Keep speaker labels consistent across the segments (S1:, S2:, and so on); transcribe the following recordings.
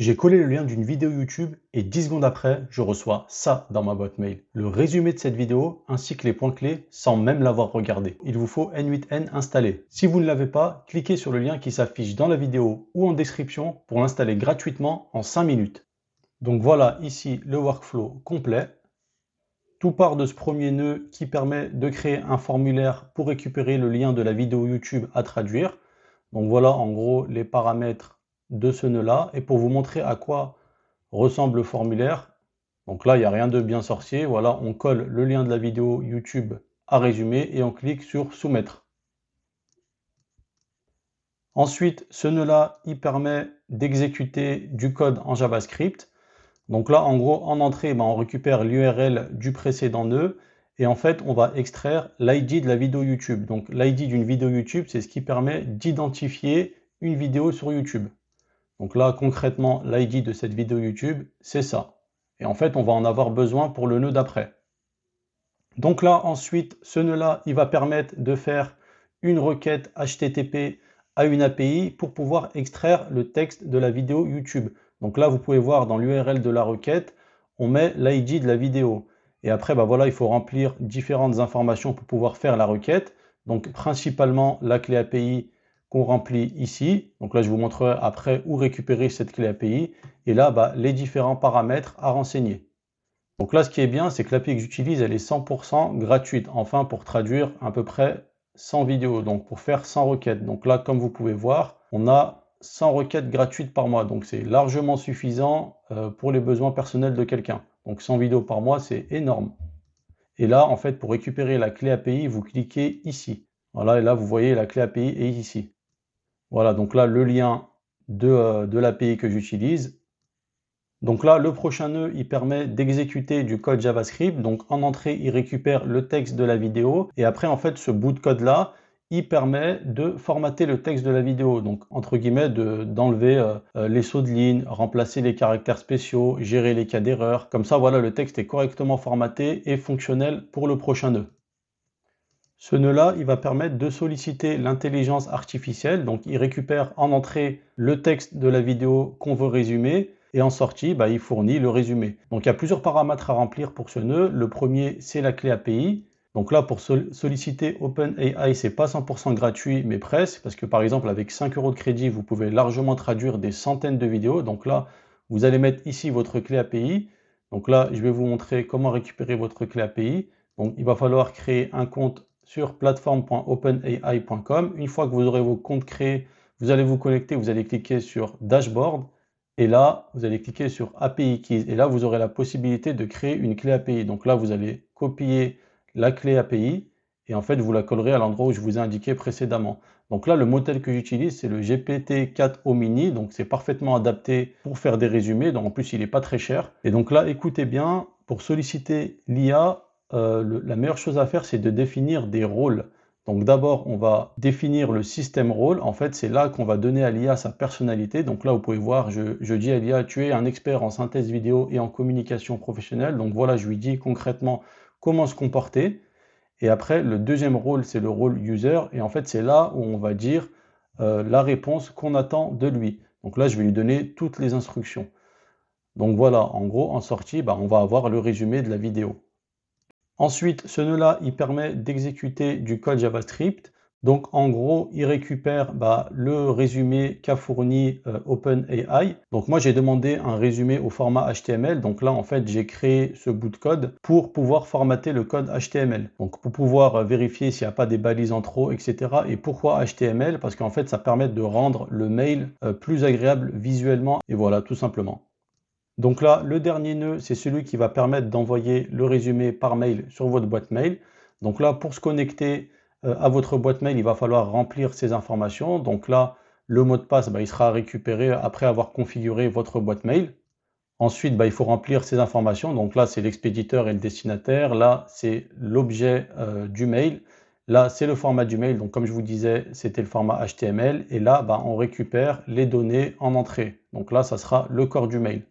S1: J'ai collé le lien d'une vidéo YouTube et 10 secondes après, je reçois ça dans ma boîte mail. Le résumé de cette vidéo ainsi que les points clés sans même l'avoir regardé. Il vous faut N8N installé. Si vous ne l'avez pas, cliquez sur le lien qui s'affiche dans la vidéo ou en description pour l'installer gratuitement en 5 minutes. Donc voilà ici le workflow complet. Tout part de ce premier nœud qui permet de créer un formulaire pour récupérer le lien de la vidéo YouTube à traduire. Donc voilà en gros les paramètres de ce nœud-là. Et pour vous montrer à quoi ressemble le formulaire, donc là il n'y a rien de bien sorcier. Voilà, on colle le lien de la vidéo YouTube à résumer et on clique sur soumettre. Ensuite, ce nœud-là, il permet d'exécuter du code en JavaScript. Donc là, en gros, en entrée, on récupère l'URL du précédent nœud et en fait, on va extraire l'ID de la vidéo YouTube. Donc l'ID d'une vidéo YouTube, c'est ce qui permet d'identifier une vidéo sur YouTube. Donc là, concrètement, l'ID de cette vidéo YouTube, c'est ça. Et en fait, on va en avoir besoin pour le nœud d'après. Donc là, ensuite, ce nœud-là, il va permettre de faire une requête HTTP à une API pour pouvoir extraire le texte de la vidéo YouTube. Donc là, vous pouvez voir dans l'URL de la requête, on met l'ID de la vidéo. Et après, voilà, il faut remplir différentes informations pour pouvoir faire la requête. Donc principalement la clé API qu'on remplit ici. Donc là, je vous montrerai après où récupérer cette clé API. Et là, les différents paramètres à renseigner. Donc là, ce qui est bien, c'est que l'API que j'utilise, elle est 100% gratuite. Enfin, pour traduire à peu près 100 vidéos, donc pour faire 100 requêtes. Donc là, comme vous pouvez voir, on a 100 requêtes gratuites par mois. Donc c'est largement suffisant pour les besoins personnels de quelqu'un. Donc 100 vidéos par mois, c'est énorme. Et là, en fait, pour récupérer la clé API, vous cliquez ici. Voilà, et là, vous voyez la clé API est ici. Voilà, donc là, le lien de l'API que j'utilise. Donc là, le prochain nœud, il permet d'exécuter du code JavaScript. Donc en entrée, il récupère le texte de la vidéo. Et après, en fait, ce bout de code-là, il permet de formater le texte de la vidéo. Donc, entre guillemets, d'enlever les sauts de ligne, remplacer les caractères spéciaux, gérer les cas d'erreur. Comme ça, voilà, le texte est correctement formaté et fonctionnel pour le prochain nœud. Ce nœud-là, il va permettre de solliciter l'intelligence artificielle. Donc, il récupère en entrée le texte de la vidéo qu'on veut résumer. Et en sortie, il fournit le résumé. Donc il y a plusieurs paramètres à remplir pour ce nœud. Le premier, c'est la clé API. Donc là, pour solliciter OpenAI, c'est pas 100% gratuit, mais presque, parce que par exemple, avec 5 € de crédit, vous pouvez largement traduire des centaines de vidéos. Donc là, vous allez mettre ici votre clé API. Donc là, je vais vous montrer comment récupérer votre clé API. Donc il va falloir créer un compte sur plateforme.openai.com. Une fois que vous aurez vos comptes créés, vous allez vous connecter, vous allez cliquer sur Dashboard. Et là, vous allez cliquer sur API Keys. Et là, vous aurez la possibilité de créer une clé API. Donc là, vous allez copier la clé API et en fait, vous la collerez à l'endroit où je vous ai indiqué précédemment. Donc là, le modèle que j'utilise, c'est le GPT-4 Mini. Donc c'est parfaitement adapté pour faire des résumés. Donc en plus, il n'est pas très cher. Et donc là, écoutez bien, pour solliciter l'IA, la meilleure chose à faire, c'est de définir des rôles. Donc d'abord, on va définir le système rôle. En fait, c'est là qu'on va donner à l'IA sa personnalité. Donc là, vous pouvez voir, je dis à l'IA, tu es un expert en synthèse vidéo et en communication professionnelle. Donc voilà, je lui dis concrètement comment se comporter. Et après, le deuxième rôle, c'est le rôle user. Et en fait, c'est là où on va dire la réponse qu'on attend de lui. Donc là, je vais lui donner toutes les instructions. Donc voilà, en gros, en sortie, on va avoir le résumé de la vidéo. Ensuite, ce nœud-là, il permet d'exécuter du code JavaScript. Donc, en gros, il récupère le résumé qu'a fourni OpenAI. Donc, moi, j'ai demandé un résumé au format HTML. Donc là, en fait, j'ai créé ce bout de code pour pouvoir formater le code HTML. Donc, pour pouvoir vérifier s'il n'y a pas des balises en trop, etc. Et pourquoi HTML? Parce qu'en fait, ça permet de rendre le mail plus agréable visuellement. Et voilà, tout simplement. Donc là, le dernier nœud, c'est celui qui va permettre d'envoyer le résumé par mail sur votre boîte mail. Donc là, pour se connecter à votre boîte mail, il va falloir remplir ces informations. Donc là, le mot de passe, il sera récupéré après avoir configuré votre boîte mail. Ensuite, il faut remplir ces informations. Donc là, c'est l'expéditeur et le destinataire. Là, c'est l'objet du mail. Là, c'est le format du mail. Donc comme je vous disais, c'était le format HTML. Et là, on récupère les données en entrée. Donc là, ça sera le corps du mail.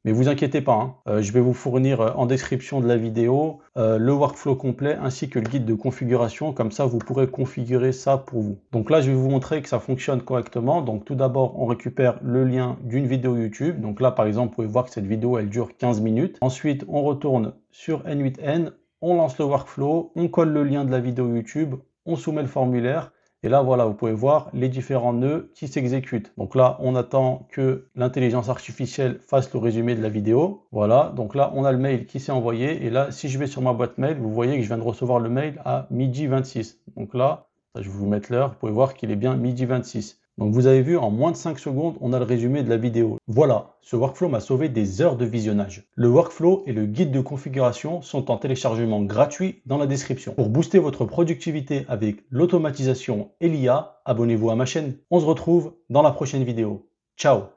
S1: Mais vous inquiétez pas, hein, je vais vous fournir en description de la vidéo le workflow complet ainsi que le guide de configuration. Comme ça, vous pourrez configurer ça pour vous. Donc là, je vais vous montrer que ça fonctionne correctement. Donc tout d'abord, on récupère le lien d'une vidéo YouTube. Donc là, par exemple, vous pouvez voir que cette vidéo, elle dure 15 minutes. Ensuite, on retourne sur N8N, on lance le workflow, on colle le lien de la vidéo YouTube, on soumet le formulaire. Et là, voilà, vous pouvez voir les différents nœuds qui s'exécutent. Donc là, on attend que l'intelligence artificielle fasse le résumé de la vidéo. Voilà, donc là, on a le mail qui s'est envoyé. Et là, si je vais sur ma boîte mail, vous voyez que je viens de recevoir le mail à midi 26. Donc là, je vais vous mettre l'heure. Vous pouvez voir qu'il est bien midi 26. Donc vous avez vu, en moins de 5 secondes, on a le résumé de la vidéo. Voilà, ce workflow m'a sauvé des heures de visionnage. Le workflow et le guide de configuration sont en téléchargement gratuit dans la description. Pour booster votre productivité avec l'automatisation et l'IA, abonnez-vous à ma chaîne. On se retrouve dans la prochaine vidéo. Ciao!